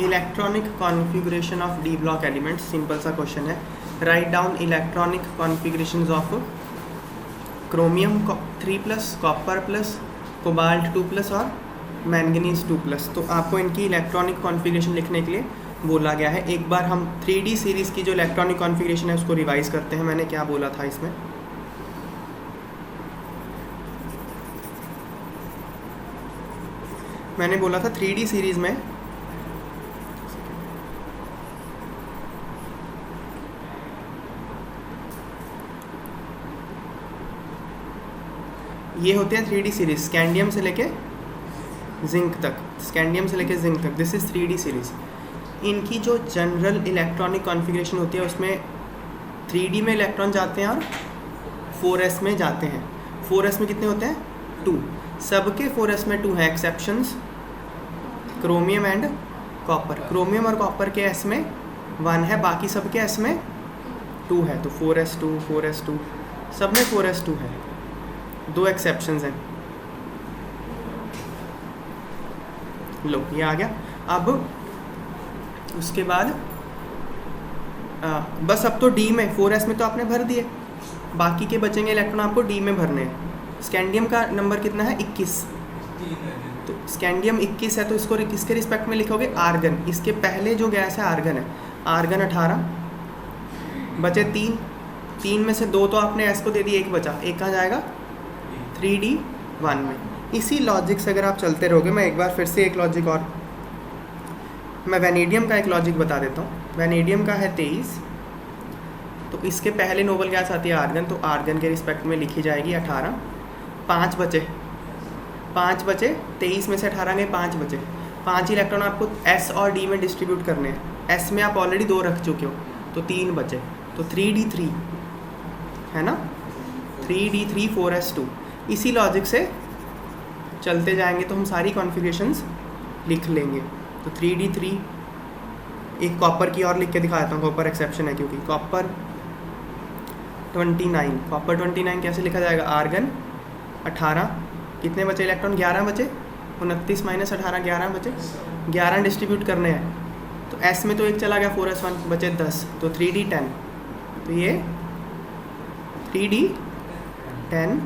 Electronic configuration of D block elements, simple सा question है। Write down electronic configurations of chromium 3+, copper +, cobalt 2+ और manganese 2+। तो आपको इनकी इलेक्ट्रॉनिक कॉन्फ़िगरेशन लिखने के लिए बोला गया है। एक बार हम 3D सीरीज़ की जो इलेक्ट्रॉनिक कॉन्फ़िगरेशन है उसको रिवाइज़ करते हैं। मैंने क्या बोला था इसमें, मैंने बोला था 3D सीरीज़ में ये होते हैं 3D सीरीज़, स्कैंडियम से लेके जिंक तक, स्कैंडियम से लेके जिंक तक, दिस इज़ 3D सीरीज़। इनकी जो जनरल इलेक्ट्रॉनिक कॉन्फ़िगरेशन होती है उसमें 3D में इलेक्ट्रॉन जाते हैं और 4s में जाते हैं। 4s में कितने होते हैं? 2। सबके 4s में 2 हैं, exceptions chromium and copper. Chromium और कॉपर के s में 1 है, बाकी सबके s में 2 है। तो 4s2 4s2 सब में 4s2 है, 2 एक्सेप्शंस हैं। लो ये आ गया। अब उसके बाद बस अब तो D में 4s में तो आपने भर दिए, बाकी के बचेंगे इलेक्ट्रॉन आपको D में भरने हैं। स्कैंडियम का नंबर कितना है? 21। तो स्कैंडियम 21 है तो इसको किसके रिस्पेक्ट में लिखोगे? आर्गन। इसके पहले जो गैस है आर्गन है, आर्गन 18, बचे 3 में से 2 तो आपने S को दे दिए, 1 बचा, 1 कहाँ जाएगा? 3D1 में। इसी लॉजिक से अगर आप चलते रहोगे, मैं एक बार फिर से एक लॉजिक और, मैं वैनेडियम का एक लॉजिक बता देता हूँ। वैनेडियम का है 23, तो इसके पहले नोबल गैस आती है आर्गन, तो आर्गन के रिस्पेक्ट में लिखी जाएगी 18। 5 बचे 23 में से 18 गए, 5 बचे। 5 इलेक्ट्रॉन आपको S और D में डिस्ट्रीब्यूट करने हैं। S में आप ऑलरेडी 2 रख चुके हो, तो 3 बचे, तो 3D3 है ना, 3D3 4s2। इसी लॉजिक से चलते जाएंगे तो हम सारी कॉन्फ़िगरेशंस लिख लेंगे। तो 3D3, एक कॉपर की और लिख के दिखा देता हूँ, कॉपर एक्सेप्शन है क्योंकि कॉपर 29, कॉपर 29 कैसे लिखा जाएगा? आर्गन 18, कितने बचे इलेक्ट्रॉन? 11 बचे, 29 - 18 11 बचे, 11 डिस्ट्रीब्यूट करने हैं। तो S में तो 1 चला गया, 4s1 बचे 10, तो 3D10। तो ये 3D10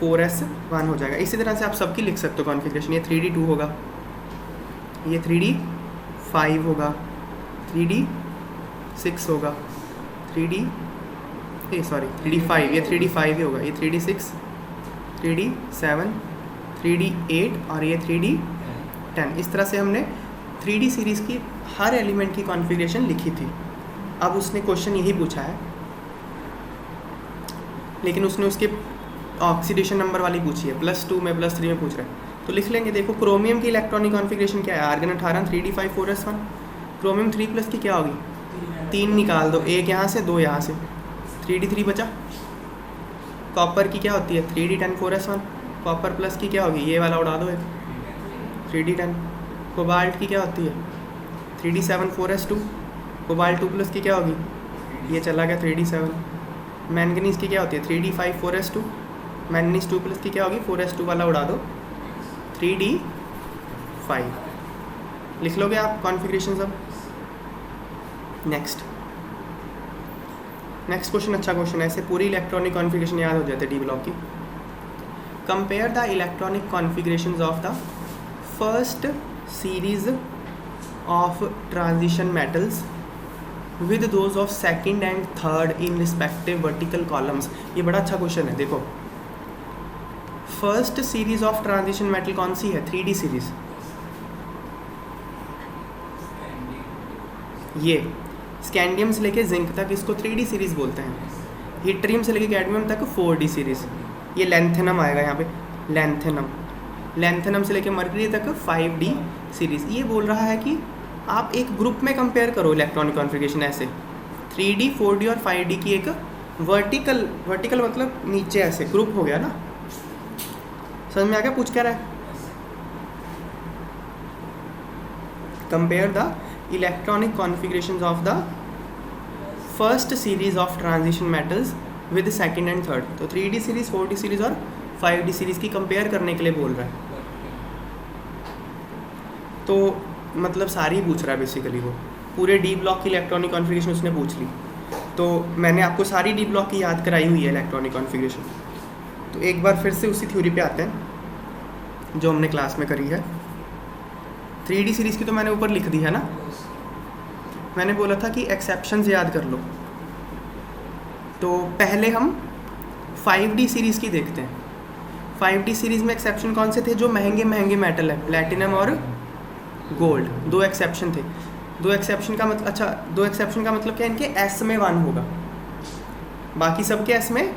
4s1 हो जाएगा। इसी तरह से आप सबकी लिख सकते हो कॉन्फ़िगरेशन। ये 3D2 होगा, ये 3D5 होगा, 3D6 होगा, 3D5, ये 3D5 ही होगा, ये 3D6, 3D7, 3D8 और ये 3D10। इस तरह से हमने 3D सीरीज़ की हर एलिमेंट की कॉन्फ़िगरेशन लिखी थी। अब उसने क्वेश्चन यही पूछा है, लेकिन उसने उसके ऑक्सीडेशन नंबर वाली पूछी है, +2 में +3 में पूछ रहा है, तो लिख लेंगे। देखो क्रोमियम की इलेक्ट्रॉनिक कॉन्फ़िगरेशन क्या है? Argon 18, 3D5 4s1। क्रोमियम 3+ की क्या होगी? 3 निकाल दो, 1 यहाँ से 2 यहाँ से, 3D3 बचा। कॉपर की क्या होती है? 3D10 4s1। कॉपर प्लस की क्या होगी? ये वाला उड़ा दो, एक 3D10। कोबाल्ट की क्या होती है? 3D7 4s2। कोबाल्ट 2+ की क्या होगी? ये चला गया 3D7। मैंगनीज की क्या होती है? 3D5 4s2। मैंगनीज 2+ की क्या होगी? 4s2 वाला उड़ा दो, 3D5। लिख लोगे आप कॉन्फ़िगरेशन सब। नेक्स्ट क्वेश्चन अच्छा क्वेश्चन है, ऐसे पूरी इलेक्ट्रॉनिक कॉन्फ़िगरेशन याद हो जाते डी ब्लॉक की। Compare the electronic configurations of the first series of transition metals with those of second and third in respective vertical columns. ये बड़ा अच्छा क्वेश्चन है। देखो first series of transition metal कौन सी है? 3D series. ये scandium से लेके जिंक तक इसको 3D सीरीज़ बोलते हैं। हीट्रियम से लेके कैडमियम तक 4D सीरीज़। ये लेंथेनम आएगा यहाँ पे, लेंथेनम से लेके मर्करी तक 5D सीरीज़। ये बोल रहा है कि आप एक ग्रुप में कंपेयर करो इलेक्ट्रॉनिक कॉन्फ़िगरेशन, ऐसे 3D 4D और 5D की एक वर्टिकल मतलब नीचे ऐसे ग्रुप हो गया ना। समझ में आ गया पूछ क्या रहा है? Compare the electronic configurations of the first series of transition metals with second and third. तो 3D सीरीज़, 4D सीरीज़ और 5D सीरीज़ की कंपेयर करने के लिए बोल रहा है। तो मतलब सारी ही पूछ रहा है बेसिकली, वो पूरे डी ब्लॉक की इलेक्ट्रॉनिक कॉन्फ़िगरेशन उसने पूछ ली। तो मैंने आपको सारी डी ब्लॉक की याद कराई हुई है इलेक्ट्रॉनिक कॉन्फ़िगरेशन। तो एक बार फिर से उसी थ्योरी पे आते हैं जो हमने क्लास में करी है। 3D सीरीज़ की तो मैंने ऊपर लिख दी है ना। मैंने बोला था कि एक्सेप्शंस याद कर लो। तो पहले हम 5D सीरीज़ की देखते हैं। 5D सीरीज़ में एक्सेप्शन कौन से थे? जो महंगे महंगे मेटल है, प्लैटिनम और गोल्ड, 2 एक्सेप्शन थे। 2 एक्सेप्शन का मतलब, अच्छा 2 एक्सेप्शन का मतलब क्या? इनके एस में 1 होगा, बाकी सबके एस में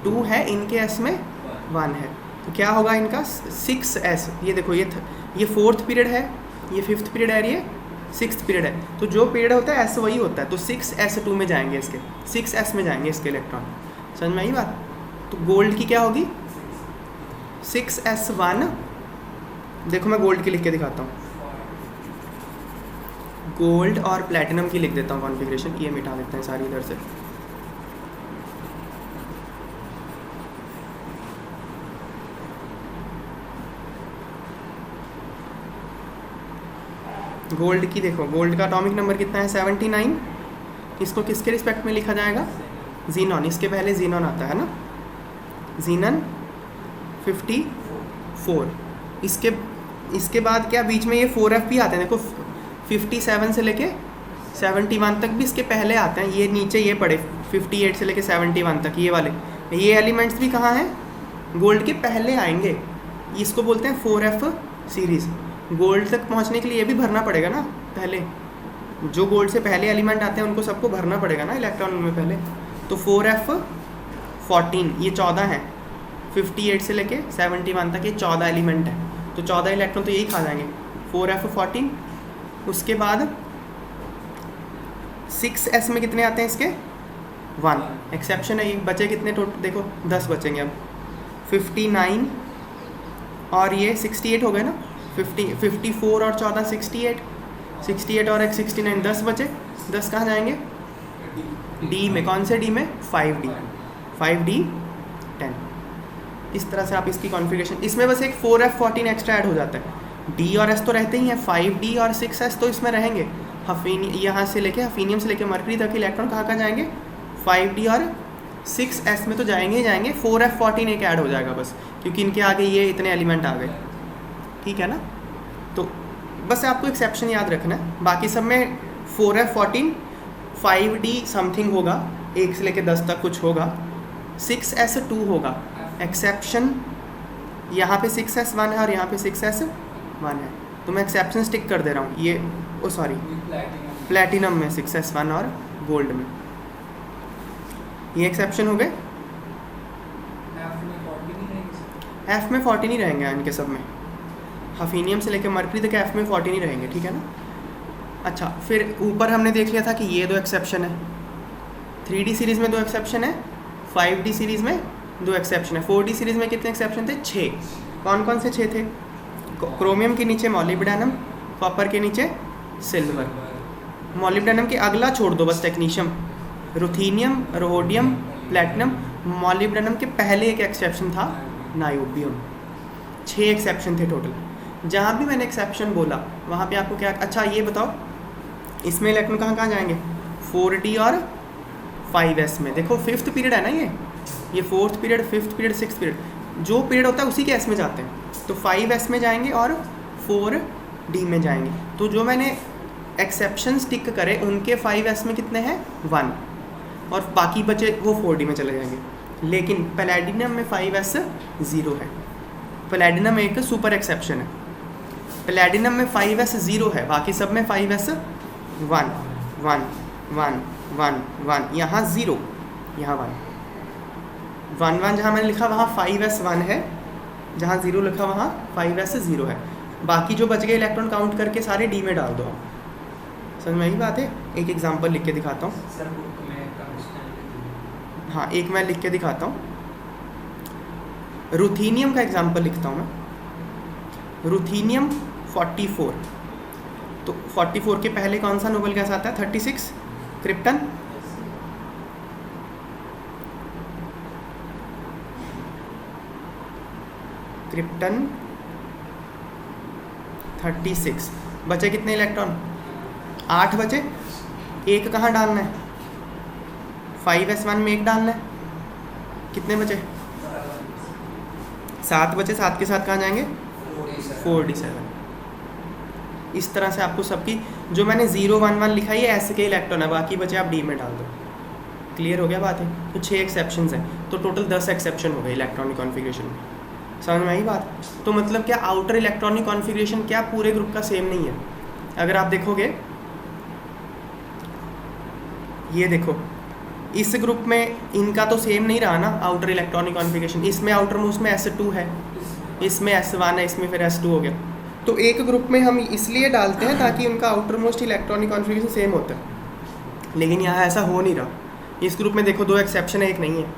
2 है, इनके एस में 1 है। तो क्या होगा इनका 6s। ये देखो, ये 4th पीरियड है, ये 5th पीरियड है, ये 6th पीरियड है। तो जो पीरियड होता है एस वही होता है। तो 6s2 में जाएंगे इसके, 6s में जाएंगे इसके इलेक्ट्रॉन। समझ में आई बात? तो गोल्ड की क्या होगी? 6s1। देखो मैं गोल्ड की लिख के दिखाता हूँ। गोल्ड और प्लैटिनम की लिख देता हूँ कॉन्फ़िगरेशन। ये मिटा देते हैं सारी इधर से। गोल्ड की देखो, गोल्ड का एटॉमिक नंबर कितना है? 79। इसको किसके रिस्पेक्ट में लिखा जाएगा? जीनॉन। इसके पहले जीनॉन आता है ना, जीनन 54। इसके बाद क्या बीच में ये 4f भी आते हैं। देखो 57 से लेके 71 तक भी इसके पहले आते हैं। ये नीचे ये पड़े 58 से लेके 71 तक, ये वाले, ये एलिमेंट्स भी कहाँ हैं? गोल्ड के पहले आएंगे। इसको बोलते हैं 4f सीरीज़। गोल्ड तक पहुंचने के लिए ये भी भरना पड़ेगा ना पहले। जो गोल्ड से पहले एलिमेंट आते हैं उनको सबको भरना पड़ेगा ना इलेक्ट्रॉन में पहले। तो 4f14, ये 14 हैं। 58 से लेके 71 तक ये 14 एलिमेंट है। तो 14 इलेक्ट्रॉन तो यही खा जाएंगे, 4f14। उसके बाद 6s में कितने आते हैं इसके? 1 एक्सेप्शन है। ये बचे कितने टोटल? देखो 10 बचेंगे अब। 59 और ये 68 हो गए ना। 54 और 14 68 और एक 69, 10 बचे। 10 कहाँ जाएंगे? डी में। कौन से डी में? 5D 10। इस तरह से आप इसकी कॉन्फ़िगरेशन, इसमें बस एक 4f14 एक्स्ट्रा ऐड हो जाता है। डी और एस तो रहते ही हैं, 5D और 6s तो इसमें रहेंगे। यहाँ से लेके हफीनियम से लेके मरकरी तक इलेक्ट्रॉन कहाँ जाएंगे? 5D और 6s में तो जाएंगे ही जाएंगे। 4f14 एक ऐड हो जाएगा बस, क्योंकि इनके आगे ये इतने एलिमेंट आ गए। ठीक है ना? तो बस आपको एक्सेप्शन याद रखना है। बाकी सब में 4f14, 5D समथिंग होगा, 1 से लेके 10 तक कुछ होगा, 6s2 होगा। एक्सेप्शन यहाँ पे 6s1 है और यहाँ पे 6s1 है। तो मैं एक्सेप्शन स्टिक कर दे रहा हूँ। ये सॉरी, प्लैटिनम में 6s1 और गोल्ड में ये एक्सेप्शन हो गए। एफ में 14 ही रहेंगे इनके सब में। हफीनियम से लेकर मरकरी तक एफ में 14 ही रहेंगे। ठीक है ना? अच्छा, फिर ऊपर हमने देख लिया था कि ये 2 एक्सेप्शन है। 3D सीरीज़ में 2 एक्सेप्शन है, 5D सीरीज़ में 2 एक्सेप्शन है। 4D सीरीज़ में कितने एक्सेप्शन थे? 6। कौन कौन से 6 थे? क्रोमियम के नीचे मॉलिब्डेनम, कॉपर के नीचे सिल्वर। मॉलिब्डेनम के अगला छोड़ दो बस, टेक्नीशियम, रुथीनियम, रोडियम, प्लैटिनम। मॉलिब्डेनम के पहले एक एक्सेप्शन था नायोबियम। 6 एक्सेप्शन थे टोटल। जहाँ भी मैंने एक्सेप्शन बोला वहाँ पे आपको क्या, अच्छा ये बताओ इसमें इलेक्ट्रॉन कहाँ जाएंगे? 4D और 5s में। देखो 5th पीरियड है ना, ये 4th period, 5th period, 6th period, जो पीरियड होता है उसी के s में जाते हैं। तो 5s में जाएंगे और 4D में जाएंगे। तो जो मैंने एक्सेप्शन टिक करे उनके 5s में कितने हैं? 1, और बाकी बचे वो 4D में चले जाएंगे। लेकिन पैलेडिनम में 5s 0 है। पैलेडिनम एक सुपर एक्सेप्शन है। पैलेडिनम में 5s 0 है, बाकी सब में 5s 1 1 1 1 1, यहाँ 0, यहाँ 1 1 1। जहाँ मैंने लिखा वहाँ 5s 1 है, जहाँ 0 लिखा वहाँ 5s 0 है। बाकी जो बच गए इलेक्ट्रॉन काउंट करके सारे डी में डाल दो आप। समझ में यही बात है? एक एग्जांपल लिख के दिखाता हूँ। हाँ, एक मैं लिख के दिखाता हूँ। रुथीनियम का एग्जांपल लिखता हूँ मैं। रुथीनियम 44। तो 44 के पहले कौन सा नोबेल गैस आता है? 36, क्रिप्टन। क्रिप्टन 36। बचे कितने इलेक्ट्रॉन? 8 बचे। एक कहाँ डालना है? 5s1 में एक डालना है। कितने बचे? 7 बचे। 7 के साथ कहाँ जाएंगे? 4d7। इस तरह से आपको सबकी जो मैंने 0 1 1 लिखा है ऐसे के इलेक्ट्रॉन है, बाकी बचे आप डी में डाल दो। क्लियर हो गया बात है? तो 6 एक्सेप्शंस हैं, तो टोटल 10 एक्सेप्शन हो गए इलेक्ट्रॉनिक कॉन्फ़िगरेशन में। समझ में आई बात? तो मतलब क्या आउटर इलेक्ट्रॉनिक कॉन्फ़िगरेशन क्या पूरे ग्रुप का सेम नहीं है? अगर आप देखोगे, ये देखो इस ग्रुप में इनका तो सेम नहीं रहा ना आउटर इलेक्ट्रॉनिक कॉन्फ़िगरेशन। इसमें आउटर मोस्ट में S2 है, इसमें S1 है, इसमें फिर S2 हो गया। तो एक ग्रुप में हम इसलिए डालते हैं ताकि उनका outer most electronic configuration same होता है, लेकिन यहाँ ऐसा हो नहीं रहा। इस ग्रुप में देखो 2 एक्सेप्शन है, एक नहीं है,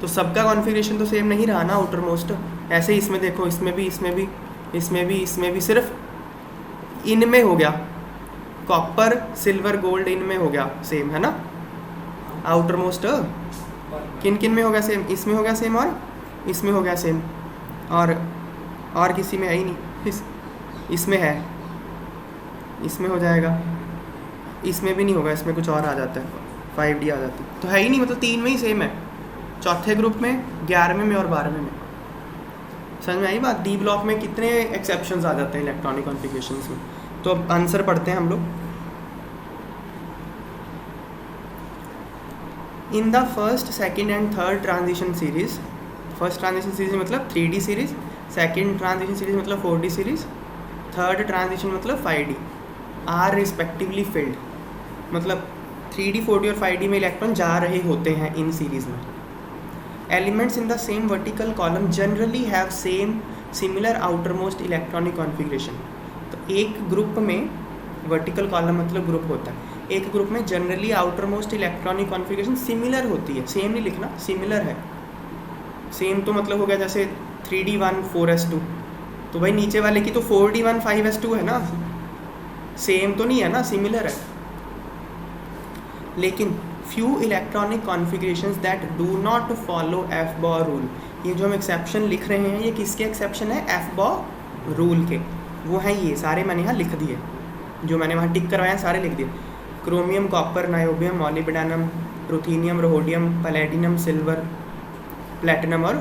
तो सबका कॉन्फ़िगरेशन तो सेम नहीं रहा ना आउटर मोस्ट। ऐसे ही इसमें देखो, इसमें भी, इसमें भी, इसमें भी, इसमें भी, सिर्फ इनमें हो गया कॉपर सिल्वर गोल्ड, इनमें हो गया सेम, है ना आउटर मोस्ट। किन किन में हो गया सेम? इसमें हो गया सेम, और इसमें हो गया सेम, और किसी में है ही नहीं। इसमें है, इसमें हो जाएगा, इसमें भी नहीं होगा, इसमें कुछ और आ जाता है, 5D आ जाती है, तो है ही नहीं। मतलब 3 में ही सेम है, चौथे ग्रुप में, 11वें में और 12वें में। समझ में आई बात? डी ब्लॉक में कितने एक्सेप्शंस आ जाते हैं इलेक्ट्रॉनिक कॉन्फ़िगरेशंस में। तो अब आंसर पढ़ते हैं हम लोग। In the first, second and third transition series, first transition series मतलब 3D series, second transition series मतलब 4D सीरीज, थर्ड ट्रांजिशन मतलब 5D, आर रिस्पेक्टिवली फिल्ड। मतलब 3D 4D और 5D में इलेक्ट्रॉन जा रहे होते हैं इन सीरीज में। Elements in the same vertical column generally have same similar outer most electronic configuration. तो एक ग्रुप में, वर्टिकल कॉलम मतलब ग्रुप होता है, एक ग्रुप में generally outer most electronic configuration similar होती है। सेम नहीं लिखना, सिमिलर है। सेम तो मतलब हो गया जैसे 3D1 4s2, तो भाई नीचे वाले की तो 4D1 5s2 है ना, सेम तो नहीं है ना, सिमिलर है। लेकिन few electronic configurations that do not follow Aufbau rule, ये जो हम एक्सेप्शन लिख रहे हैं ये किसके एक्सेप्शन है? एफ-बॉ रूल के। वो हैं ये सारे, मैंने यहाँ लिख दिए, जो मैंने वहाँ टिक करवाए सारे लिख दिए। Chromium, copper, niobium, molybdenum, ruthenium, rhodium, palladium, silver, platinum और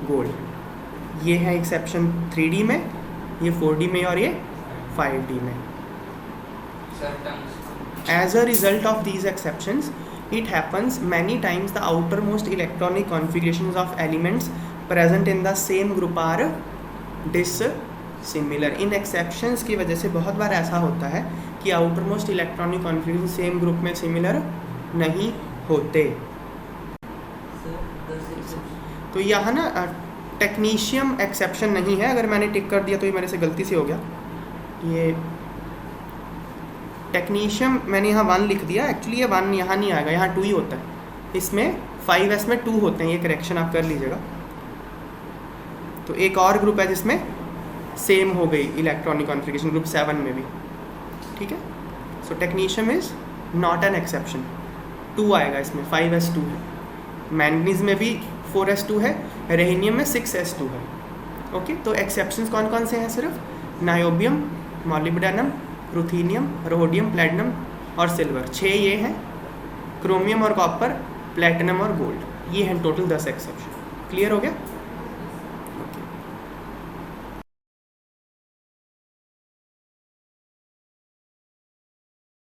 गोल्ड। ये है एक्सेप्शन 3D में, ये 4D में और ये 5D में। As a result of these exceptions, it happens many times the outermost electronic configurations of elements present in the same group are dissimilar. In exceptions की वजह से बहुत बार ऐसा होता है कि outermost electronic configuration same group में similar नहीं होते। तो यहाँ ना टेक्नीशियम एक्सेप्शन नहीं है, अगर मैंने टिक कर दिया तो ये मेरे से गलती से हो गया। ये टेक्नीशियम मैंने यहाँ 1 लिख दिया, एक्चुअली ये 1 यहाँ नहीं आएगा, यहाँ 2 ही होता है। इसमें 5s में 2 होते हैं, ये करेक्शन आप कर लीजिएगा। तो एक और ग्रुप है जिसमें सेम हो गई इलेक्ट्रॉनिक कॉन्फ़िगरेशन, ग्रुप 7 में भी, ठीक है। So technetium is not an exception, 2 आएगा इसमें, 5s2 है। मैंगनीज में भी 4s2 है, रेहनियम में 6s2 है। ओके, तो एक्सेप्शंस कौन कौन से हैं? सिर्फ नायोबियम, मॉलिब्डेनम, रुथेनियम, रोहोडियम, प्लैटिनम और सिल्वर, 6 ये हैं। क्रोमियम और कॉपर, प्लैटिनम और गोल्ड, ये हैं टोटल 10 एक्सेप्शन। क्लियर हो गया?